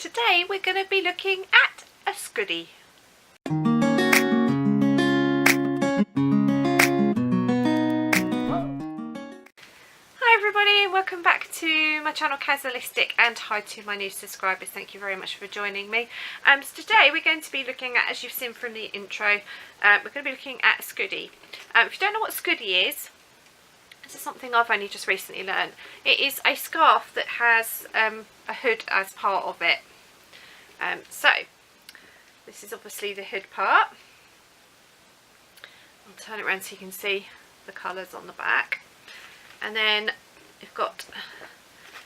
today we're going to be looking at a Scoodie. Hi everybody, and welcome back to my channel Kazzalistic, and hi to my new subscribers. Thank you very much for joining me. So today we're going to be looking at, as you've seen from the intro, we're going to be looking at a Scoodie. If you don't know what Scoodie is, this is something I've only just recently learned. It is a scarf that has a hood as part of it. So this is obviously the hood part. I'll turn it around so you can see the colours on the back. And then you've got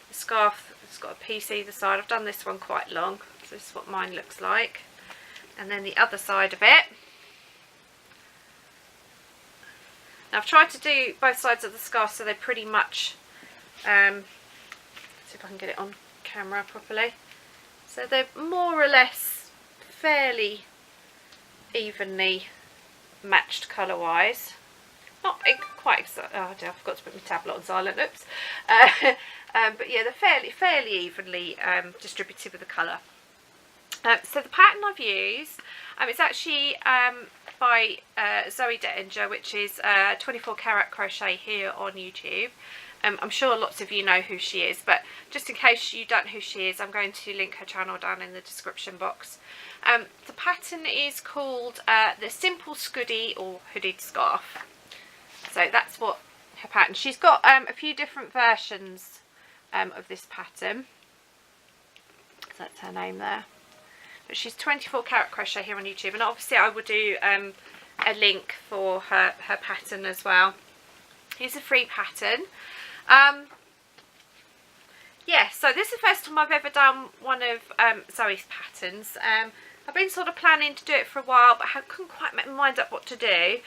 the scarf, it's got a piece either side. I've done this one quite long, so this is what mine looks like. And then the other side of it. Now I've tried to do both sides of the scarf so they're pretty much, let's see if I can get it on camera properly. So they're more or less fairly evenly matched colour wise. Not quite exactly, oh dear, I forgot to put my tablet on silent, oops. But yeah, they're fairly evenly distributed with the colour. So the pattern I've used, it's actually by Zoe Dettinger, which is 24 Karat Crochet here on YouTube. I'm sure lots of you know who she is, but just in case you don't know who she is, I'm going to link her channel down in the description box. The pattern is called the Simple Scoodie or Hooded Scarf. So that's what her pattern. She's got a few different versions of this pattern. So that's her name there. But she's 24 Karat Crochet here on YouTube, and obviously I will do a link for her pattern as well. Here's a free pattern. Yeah, so this is the first time I've ever done one of Zoe's patterns. I've been sort of planning to do it for a while, but I couldn't quite make my mind up what to do.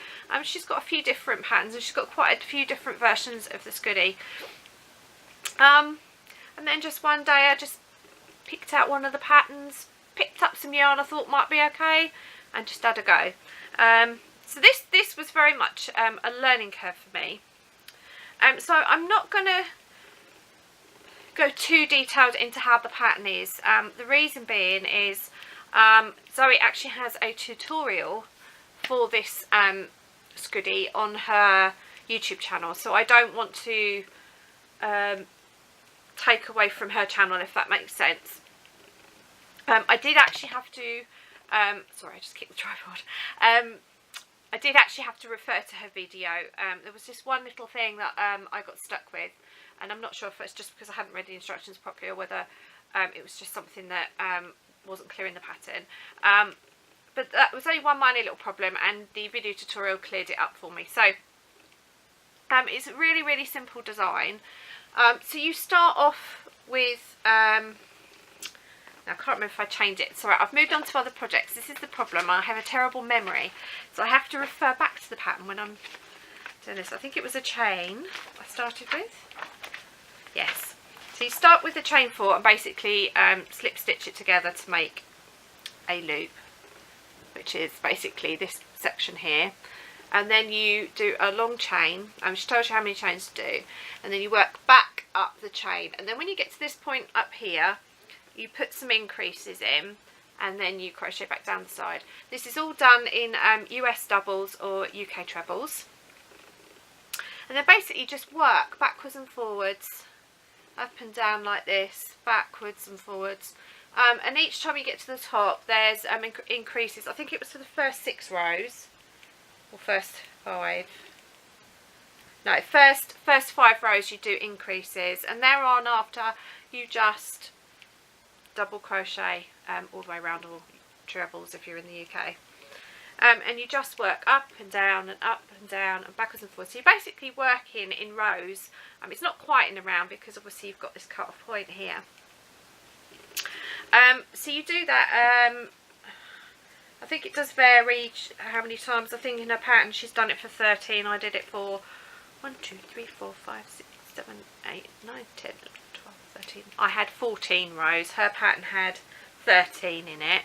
She's got a few different patterns, and she's got quite a few different versions of the Scoodie. And then just one day I just picked out one of the patterns, picked up some yarn I thought might be okay, and just had a go. So this was very much a learning curve for me. So I'm not going to go too detailed into how the pattern is. The reason being is Zoe actually has a tutorial for this Scoodie on her YouTube channel, so I don't want to take away from her channel, if that makes sense. I did actually have to, sorry I just kicked the tripod, I did actually have to refer to her video. There was just one little thing that I got stuck with, and I'm not sure if it's just because I hadn't read the instructions properly or whether it was just something that wasn't clear in the pattern. But that was only one minor little problem, and the video tutorial cleared it up for me. So it's a really simple design. So you start off with now I can't remember if I changed it. Sorry, I've moved on to other projects. This is the problem. I have a terrible memory, so I have to refer back to the pattern when I'm doing this. I think it was a chain I started with. Yes. So you start with the chain 4 and basically slip stitch it together to make a loop, which is basically this section here. And then you do a long chain. She tells you how many chains to do, and then you work back up the chain. And then when you get to this point up here, you put some increases in, and then you crochet back down the side. This is all done in US doubles or UK trebles. And then basically just work backwards and forwards, up and down like this, backwards and forwards. And each time you get to the top, there's increases. I think it was for the first 6 rows, or first 5. No, first 5 rows you do increases, and thereon after you just double crochet all the way around, or trebles if you're in the UK. And you just work up and down and up and down and backwards and forwards. So you're basically working in rows. It's not quite in a round because obviously you've got this cut off point here. So you do that. I think it does vary how many times. I think in her pattern she's done it for 13. I did it for 1, 2, 3, 4, 5, 6, 7, 8, 9, 10, 12, 13. I had 14 rows. Her pattern had 13 in it.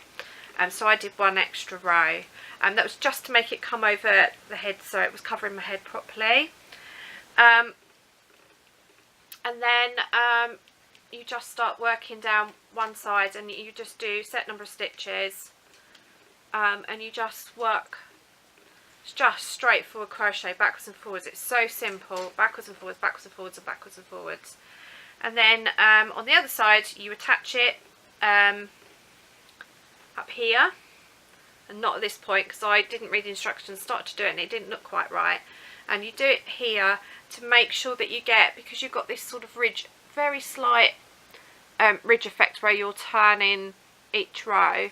So I did 1 extra row. And that was just to make it come over the head so it was covering my head properly. And then you just start working down one side, and you just do set number of stitches, and you just work. It's just straightforward crochet backwards and forwards. It's so simple, backwards and forwards, backwards and forwards, and backwards and forwards. And then on the other side you attach it up here, and not at this point because I didn't read the instructions, started to do it and it didn't look quite right. And you do it here to make sure that you get, because you've got this sort of ridge, very slight ridge effect where you're turning each row.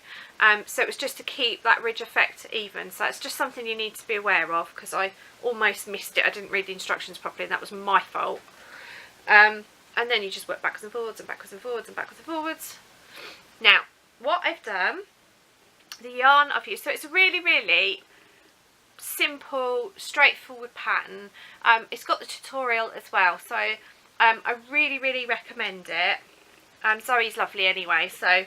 So it was just to keep that ridge effect even. So it's just something you need to be aware of, because I almost missed it. I didn't read the instructions properly and that was my fault. And then you just work backwards and forwards and backwards and forwards and backwards and forwards. Now, what I've done, the yarn I've used, so it's a really, really simple, straightforward pattern. It's got the tutorial as well, so I really, really recommend it. Zoe's lovely anyway, so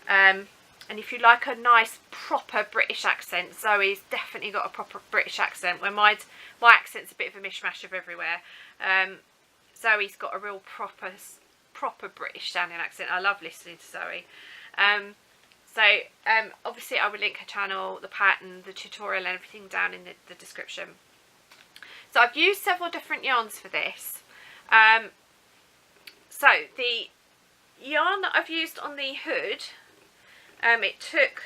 and if you like a nice proper British accent, Zoe's definitely got a proper British accent, where my accent's a bit of a mishmash of everywhere. Zoe's got a real proper British sounding accent. I love listening to Zoe. Obviously I will link her channel, the pattern, the tutorial and everything down in the description. So I've used several different yarns for this. So the yarn that I've used on the hood, it took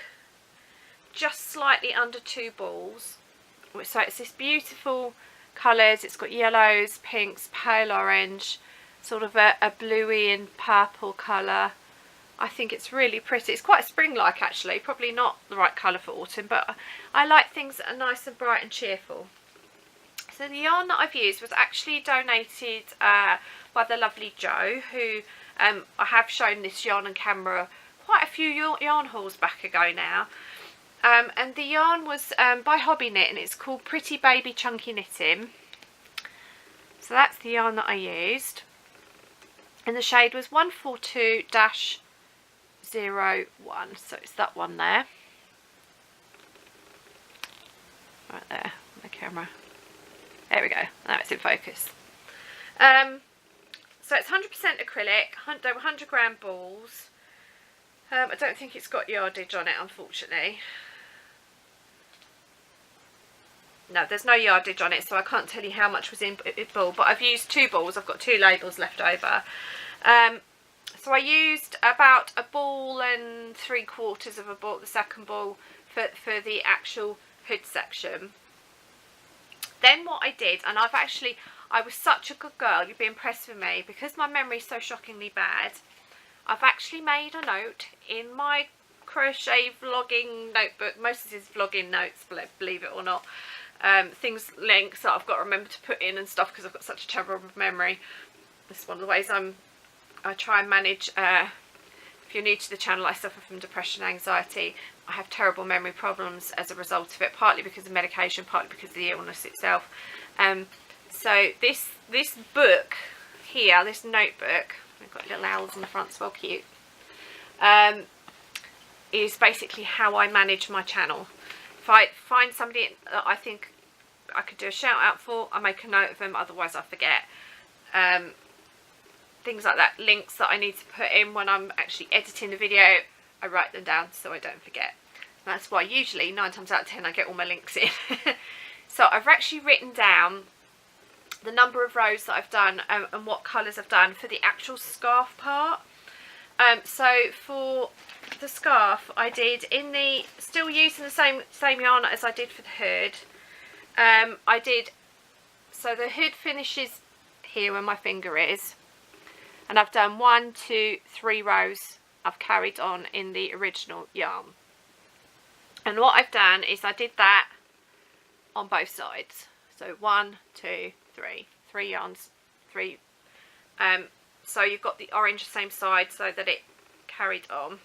just slightly under 2 balls. So it's this beautiful colours. It's got yellows, pinks, pale orange, sort of a bluey and purple colour. I think it's really pretty. It's quite spring-like actually, probably not the right colour for autumn, but I like things that are nice and bright and cheerful. So the yarn that I've used was actually donated by the lovely Jo, who I have shown this yarn on camera quite a few yarn hauls back ago now. And the yarn was by Hobby Knit, and it's called Pretty Baby Chunky Knitting. So that's the yarn that I used. And the shade was 142-01. So it's that one there. Right there on the camera. There we go. Now it's in focus. So it's 100% acrylic. They were 100 gram balls. I don't think it's got yardage on it, unfortunately. No, there's no yardage on it, so I can't tell you how much was in a ball, but I've used 2 balls. I've got 2 labels left over. So I used about a ball and 3/4 of a ball, the second ball, for the actual hood section. Then what I did, and I was such a good girl, you'd be impressed with me, because my memory's so shockingly bad, I've actually made a note in my crochet vlogging notebook. Most of this is vlogging notes, believe it or not. Links that I've got to remember to put in and stuff, because I've got such a terrible memory. This is one of the ways I try and manage. If you're new to the channel, I suffer from depression and anxiety. I have terrible memory problems as a result of it, partly because of medication, partly because of the illness itself. So this book here, this notebook, I've got little owls in the front, it's well cute, is basically how I manage my channel. If I find somebody that I think I could do a shout out for, I make a note of them, otherwise I forget. Things like that, links that I need to put in when I'm actually editing the video, I write them down so I don't forget. And that's why usually 9 times out of 10 I get all my links in. So I've actually written down the number of rows that I've done and what colours I've done for the actual scarf part. So for the scarf, I did still using the same yarn as I did for the hood. So the hood finishes here where my finger is, and I've done 1, 2, 3 rows I've carried on in the original yarn. And what I've done is I did that on both sides. So 1, 2, 3 yarns, 3. So you've got the orange same side so that it carried on.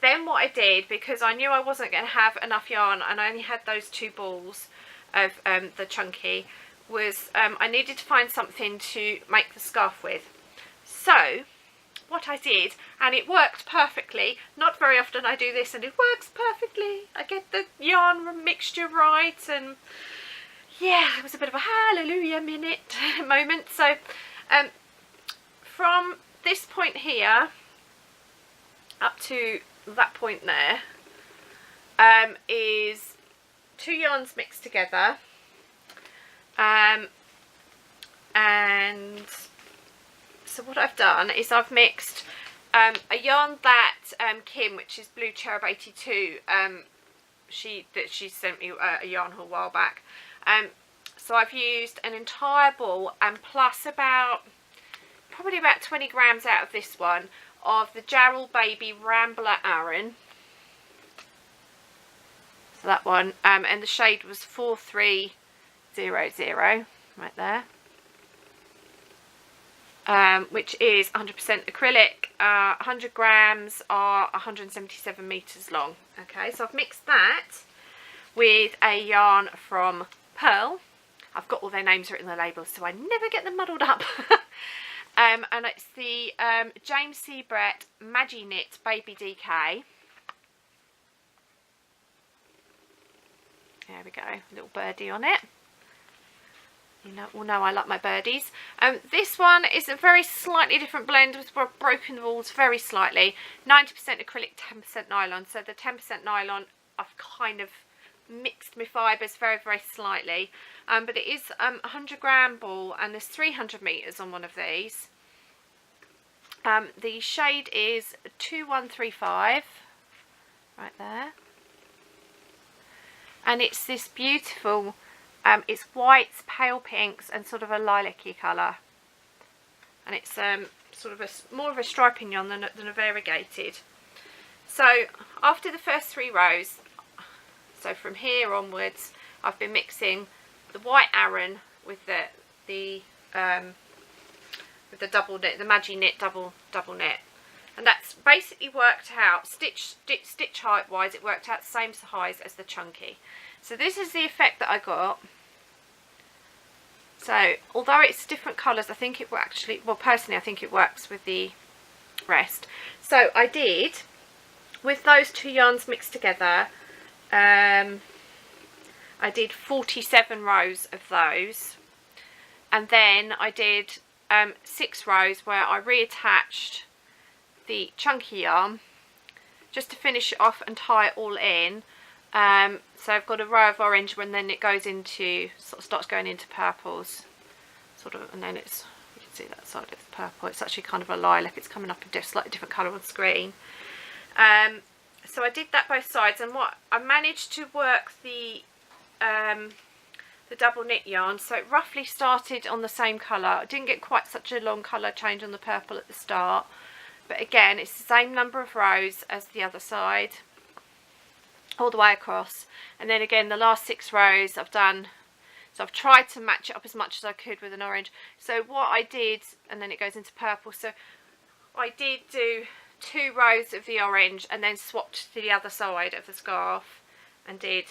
Then what I did, because I knew I wasn't going to have enough yarn and I only had those 2 balls of the chunky, was I needed to find something to make the scarf with. So what I did, and it worked perfectly, not very often I do this and it works perfectly, I get the yarn mixture right, and yeah, it was a bit of a hallelujah moment. So from this point here, up to that point there is 2 yarns mixed together, and so what I've done is I've mixed a yarn that Kim, which is Blue Cherub 82, she sent me a yarn haul a while back. So I've used an entire ball and plus probably about 20 grams out of this one of the Jarrell Baby Rambler Aran. So that one, and the shade was 4300 right there, which is 100% acrylic. 100 grams are 177 meters long. Okay, so I've mixed that with a yarn from Pearl. I've got all their names written in the labels so I never get them muddled up. And it's the James C. Brett magi-knit Baby DK. There we go, a little birdie on it. You know, all know I like my birdies. This one is a very slightly different blend. We've broken the walls very slightly. 90% acrylic, 10% nylon. So the 10% nylon, I've kind of mixed my fibres very, very slightly. But it is a 100 gram ball and there's 300 meters on one of these. The shade is 2135, right there. And it's this beautiful, it's whites, pale pinks and sort of a lilac-y colour. And it's sort of more of a striping yarn than a variegated. So after the first 3 rows, so from here onwards, I've been mixing the white Aran with the double knit, the magi-knit double knit. And that's basically worked out, stitch height wise, it worked out the same size as the chunky. So this is the effect that I got. So although it's different colours, I think it will actually, well personally I think it works with the rest. So I did, with those 2 yarns mixed together, I did 47 rows of those. And then I did 6 rows where I reattached the chunky yarn just to finish it off and tie it all in. So I've got a row of orange and then it goes into, sort of starts going into purples, sort of, and then it's, you can see that side it's purple. It's actually kind of a lilac. It's coming up a slightly different colour on screen. So I did that both sides, and what I managed to work the double knit yarn, so it roughly started on the same colour. I didn't get quite such a long colour change on the purple at the start, but again it's the same number of rows as the other side all the way across. And then again the last 6 rows I've done, so I've tried to match it up as much as I could with an orange. So what I did, and then it goes into purple, so I did do 2 rows of the orange and then swapped to the other side of the scarf and did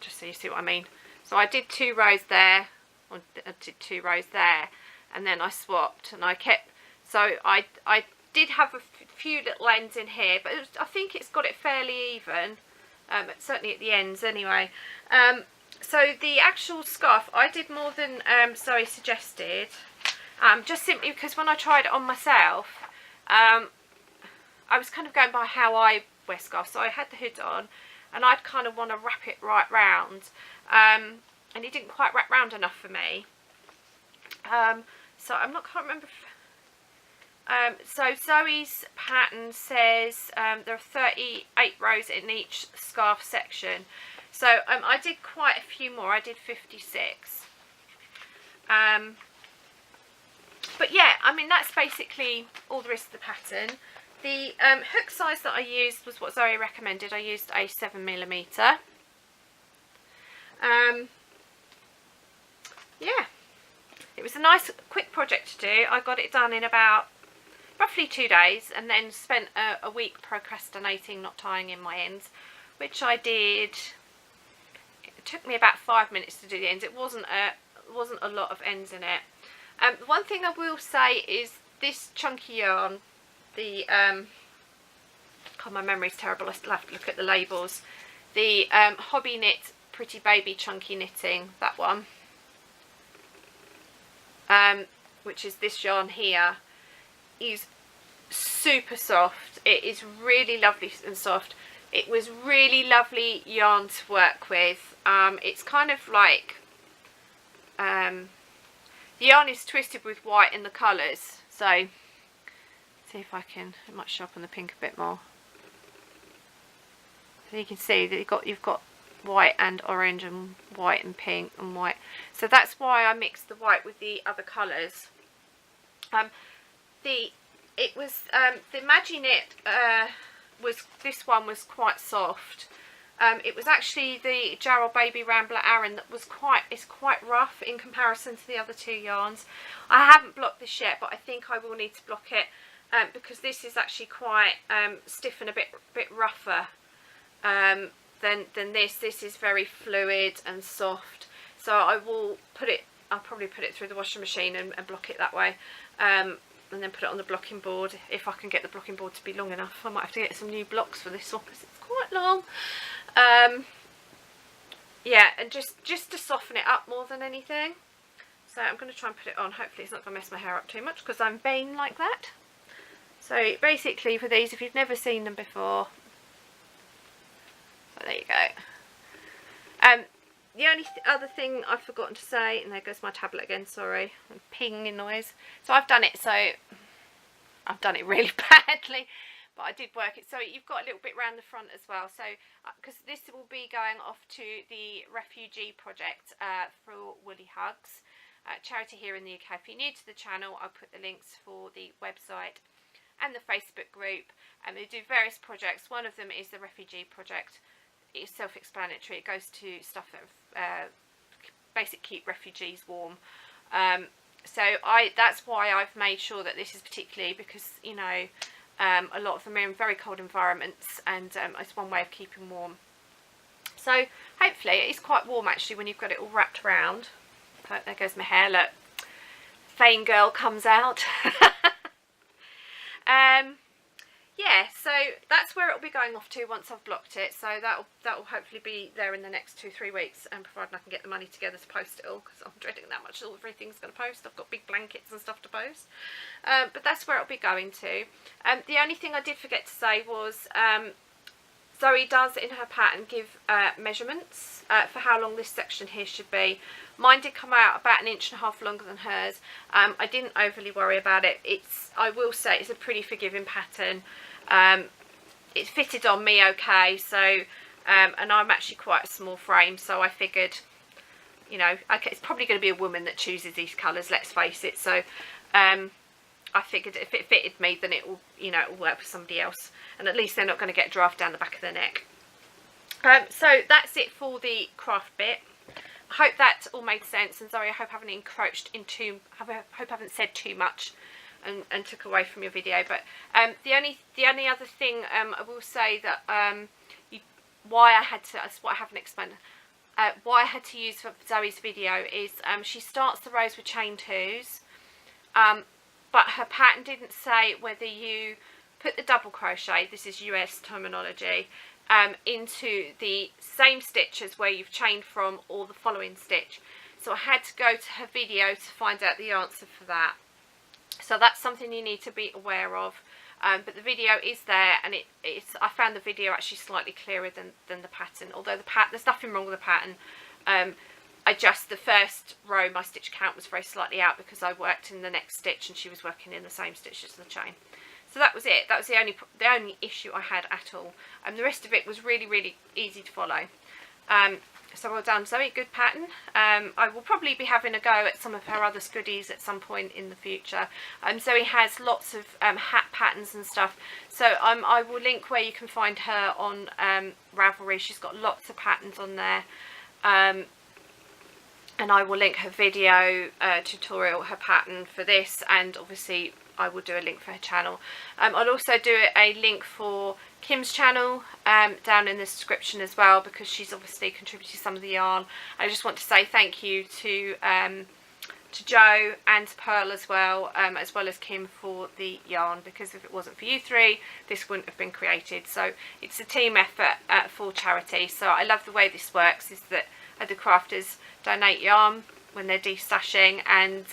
just so you see what I mean. So I did 2 rows there, or I did 2 rows there, and then I swapped, and I kept, so I did have a few little ends in here, but I think it's got it fairly even, certainly at the ends anyway. So the actual scarf, I did more than Zoe suggested, just simply because when I tried it on myself, I was kind of going by how I wear scarves. So I had the hood on, and I'd kind of want to wrap it right round, and it didn't quite wrap round enough for me. So can't remember if, so Zoe's pattern says there are 38 rows in each scarf section. So I did quite a few more. I did 56. But yeah, I mean that's basically all there is to the pattern. The hook size that I used was what Zoe recommended. I used a 7mm. Yeah, it was a nice quick project to do. I got it done in about roughly 2 days, and then spent a week procrastinating, not tying in my ends, which I did. It took me about 5 minutes to do the ends. It wasn't a lot of ends in it. One thing I will say is this chunky yarn, the God, my memory's terrible, I still have to look at the labels. The Hobby Knit Pretty Baby Chunky Knitting, that one, which is this yarn here, is super soft. It is really lovely and soft. It was really lovely yarn to work with. It's kind of like, the yarn is twisted with white in the colours. So, see if I can, it might show up on the pink a bit more. So you can see that you've got white and orange and white and pink and white. So that's why I mixed the white with the other colours. The magi-knit this one was quite soft. It was actually the Jarrell Baby Rambler Aran that was quite rough in comparison to the other two yarns. I haven't blocked this yet, but I think I will need to block it because this is actually quite stiff and a bit rougher than this. This is very fluid and soft. So I will I'll probably put it through the washing machine and block it that way. And then put it on the blocking board if I can get the blocking board to be long enough. I might have to get some new blocks for this one because it's quite long. Yeah, and just to soften it up more than anything. So I'm going to try and put it on. Hopefully it's not going to mess my hair up too much because I'm vain like that. So basically for these, if you've never seen them before, so there you go. The only other thing I've forgotten to say, and there goes my tablet again, sorry, and pinging noise. So I've done it really badly, but I did work it. So you've got a little bit round the front as well. So, because this will be going off to the refugee project for Woolly Hugs, charity here in the UK. If you're new to the channel, I'll put the links for the website and the Facebook group. And they do various projects. One of them is the refugee project. It's self-explanatory. It goes to stuff that basically keep refugees warm. So that's why I've made sure that this is particularly because, you know, a lot of them are in very cold environments, and it's one way of keeping warm. So hopefully it is quite warm actually when you've got it all wrapped around. But there goes my hair, look. Fane girl comes out. Yeah, so that's where it'll be going off to once I've blocked it. So that'll hopefully be there in the next 2-3 weeks, and provided I can get the money together to post it all, because I'm dreading that much everything's going to post. I've got big blankets and stuff to post. But that's where it'll be going to. The only thing I did forget to say was Zoe does in her pattern give measurements for how long this section here should be. Mine did come out about 1.5 inches longer than hers. I didn't overly worry about it. I will say it's a pretty forgiving pattern. It fitted on me okay, so and I'm actually quite a small frame, so I figured, you know, okay, it's probably going to be a woman that chooses these colours, let's face it. So I figured if it fitted me, then it will, you know, it will work for somebody else, and at least they're not going to get draft down the back of their neck. So that's it for the craft bit. I hope that all made sense, and sorry, I hope I haven't encroached into, I hope I haven't said too much and took away from your video. But the only other thing I will say that why I had to, that's what I haven't explained, why I had to use for Zoe's video is she starts the rows with chain 2s, but her pattern didn't say whether you put the double crochet, this is US terminology, into the same stitch as where you've chained from or the following stitch. So I had to go to her video to find out the answer for that. So that's something you need to be aware of. But the video is there, and I found the video actually slightly clearer than the pattern. Although there's nothing wrong with the pattern. The first row, my stitch count was very slightly out because I worked in the next stitch and she was working in the same stitch as the chain. So that was it. That was the only issue I had at all. The rest of it was really, really easy to follow. So well done, Zoe. Good pattern. I will probably be having a go at some of her other Scoodies at some point in the future. Zoe has lots of hat patterns and stuff. So I will link where you can find her on Ravelry. She's got lots of patterns on there. And I will link her video tutorial, her pattern for this, and obviously I will do a link for her channel. I'll also do a link for Kim's channel down in the description as well, because she's obviously contributed some of the yarn. I just want to say thank you to Joe and to Pearl as well as Kim for the yarn, because if it wasn't for you three, this wouldn't have been created. So it's a team effort for charity. So I love the way this works, is that the crafters donate yarn, when they're destashing, and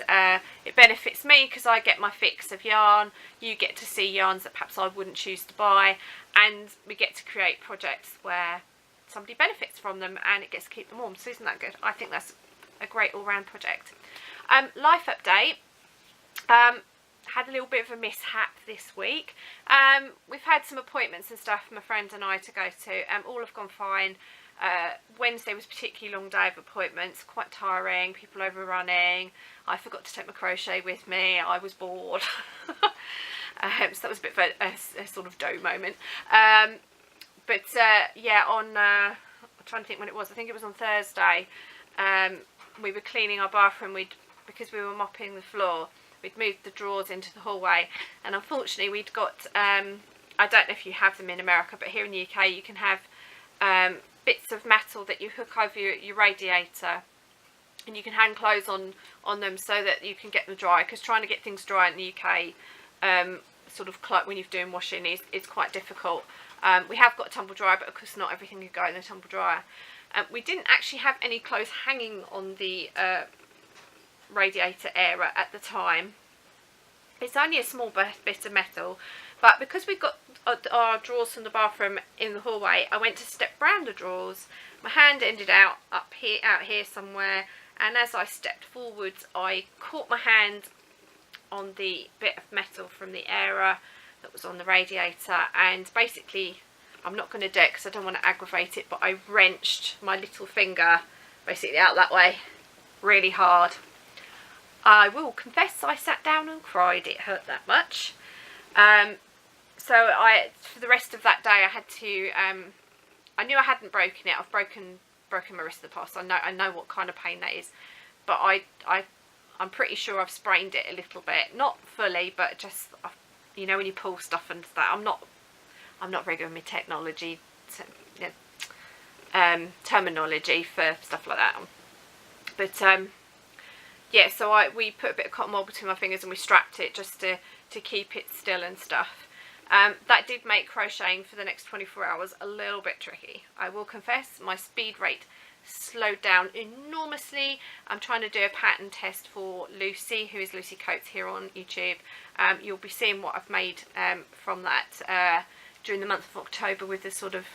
it benefits me because I get my fix of yarn. You get to see yarns that perhaps I wouldn't choose to buy, and we get to create projects where somebody benefits from them and it gets to keep them warm. So isn't that good? I think that's a great all-round project. Life update. Had a little bit of a mishap this week. We've had some appointments and stuff, my friend and I, to go to. All have gone fine. Wednesday was a particularly long day of appointments, quite tiring, people overrunning. I forgot to take my crochet with me. I was bored. So that was a bit of a sort of dough moment. But yeah, I'm trying to think when it was. I think it was on Thursday. We were cleaning our bathroom. Because we were mopping the floor, we'd moved the drawers into the hallway, and unfortunately we'd got, I don't know if you have them in America, but here in the UK you can have bits of metal that you hook over your radiator, and you can hang clothes on them so that you can get them dry, because trying to get things dry in the UK, sort of when you're doing washing, is quite difficult. We have got a tumble dryer, but of course not everything could go in the tumble dryer. We didn't actually have any clothes hanging on the radiator area at the time. It's only a small bit of metal, but because we've got our drawers from the bathroom in the hallway, I went to step round the drawers. My hand ended out here somewhere, and as I stepped forwards, I caught my hand on the bit of metal from the area that was on the radiator, and basically, I'm not going to do it because I don't want to aggravate it, but I wrenched my little finger basically out that way really hard. I will confess I sat down and cried. It hurt that much. So for the rest of that day I had to, I knew I hadn't broken it. I've broken my wrist in the past. I know what kind of pain that is, but I'm pretty sure I've sprained it a little bit, not fully, but just, you know, when you pull stuff and that. I'm not very good with my technology, terminology for stuff like that. But yeah, so we put a bit of cotton wool between my fingers and we strapped it just to keep it still and stuff. That did make crocheting for the next 24 hours a little bit tricky. I will confess, my speed rate slowed down enormously. I'm trying to do a pattern test for Lucy, who is Lucy Coates here on YouTube. You'll be seeing what I've made from that during the month of October with the sort of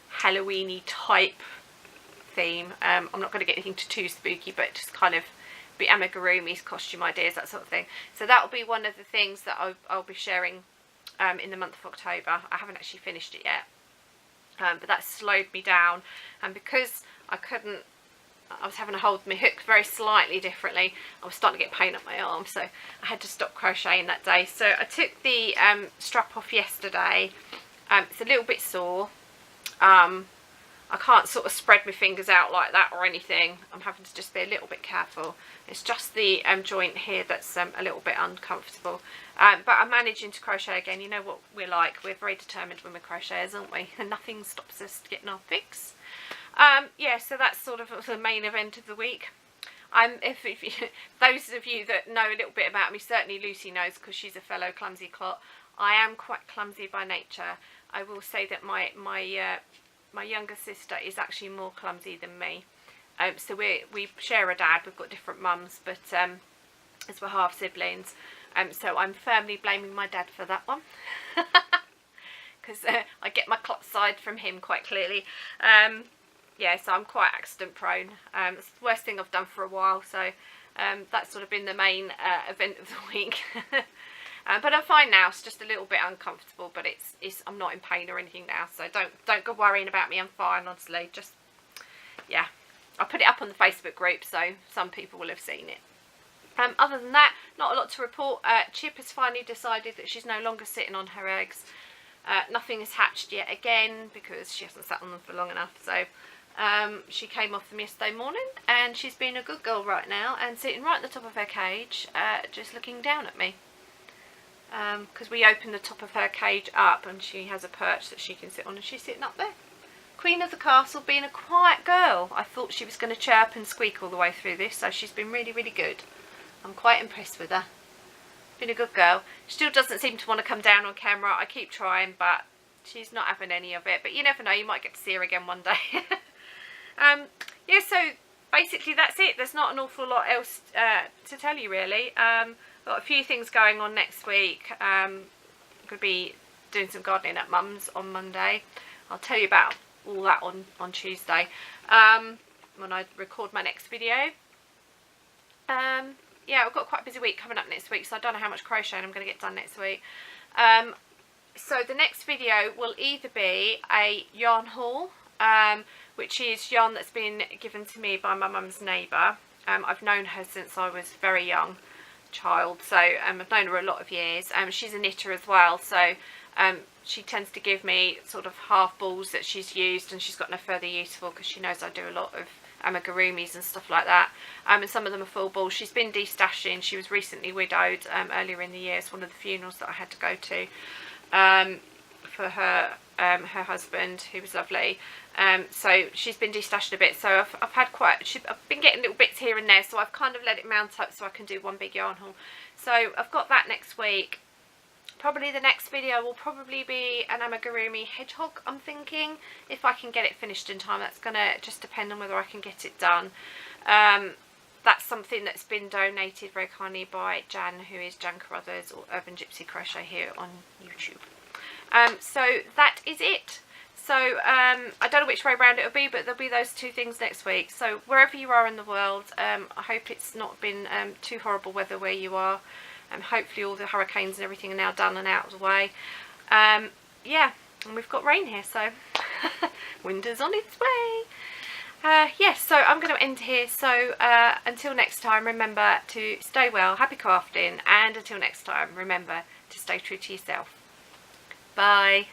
Halloween-y type theme. I'm not going to get anything too spooky, but just kind of be amigurumi's costume ideas, that sort of thing. So that will be one of the things that I'll be sharing in the month of October. I haven't actually finished it yet, but that slowed me down, and because I was having to hold my hook very slightly differently, I was starting to get pain up my arm, so I had to stop crocheting that day. So I took the strap off yesterday. It's a little bit sore. I can't sort of spread my fingers out like that or anything. I'm having to just be a little bit careful. It's just the joint here that's a little bit uncomfortable. But I'm managing to crochet again. You know what we're like. We're very determined when we're crocheters, aren't we? And nothing stops us getting our fix. Yeah, so that's sort of the main event of the week. If those of you that know a little bit about me, certainly Lucy knows because she's a fellow clumsy clot. I am quite clumsy by nature. I will say that my younger sister is actually more clumsy than me. So we share a dad. We've got different mums, but as we're half siblings, so I'm firmly blaming my dad for that one, because I get my clot side from him quite clearly. Yeah, so I'm quite accident prone. It's the worst thing I've done for a while, so that's sort of been the main event of the week. But I'm fine now. It's just a little bit uncomfortable, but I'm not in pain or anything now, so don't go worrying about me. I'm fine, honestly. Just, yeah, I'll put it up on the Facebook group, so some people will have seen it. Other than that, not a lot to report. Chip has finally decided that she's no longer sitting on her eggs. Nothing has hatched yet again because she hasn't sat on them for long enough. So she came off them yesterday morning, and she's being a good girl right now and sitting right at the top of her cage, just looking down at me. Because we opened the top of her cage up and she has a perch that she can sit on, and she's sitting up there. Queen of the castle, being a quiet girl. I thought she was going to chirp and squeak all the way through this, so she's been really, really good. I'm quite impressed with her. Been a good girl. She still doesn't seem to want to come down on camera. I keep trying, but she's not having any of it. But you never know, you might get to see her again one day. Yeah, so basically that's it. There's not an awful lot else to tell you really. Got a few things going on next week. I'm going to be doing some gardening at Mum's on Monday. I'll tell you about all that on Tuesday when I record my next video. Yeah, I've got quite a busy week coming up next week, so I don't know how much crocheting I'm going to get done next week. So the next video will either be a yarn haul, which is yarn that's been given to me by my mum's neighbour. I've known her since I was a very young child, so I've known her a lot of years. She's a knitter as well, so she tends to give me sort of half balls that she's used and she's got no further use for, because she knows I do a lot of amigurumis and stuff like that, and some of them are full balls. She's been destashing. She was recently widowed earlier in the year. It's one of the funerals that I had to go to for her husband, who was lovely. So she's been destashing a bit, so I've had I've been getting little bits here and there, so I've kind of let it mount up so I can do one big yarn haul. So I've got that next week. Probably the next video will probably be an amigurumi hedgehog, I'm thinking, if I can get it finished in time. That's going to just depend on whether I can get it done. That's something that's been donated very kindly by Jan, who is Jan Carruthers, or Urban Gypsy Crochet here on YouTube. So that is it. So I don't know which way round it'll be, but there'll be those two things next week. So wherever you are in the world, I hope it's not been too horrible weather where you are. Hopefully all the hurricanes and everything are now done and out of the way. Yeah, and we've got rain here, so winter's on its way. Yes, so I'm going to end here. So until next time, remember to stay well, happy crafting, and until next time, remember to stay true to yourself. Bye.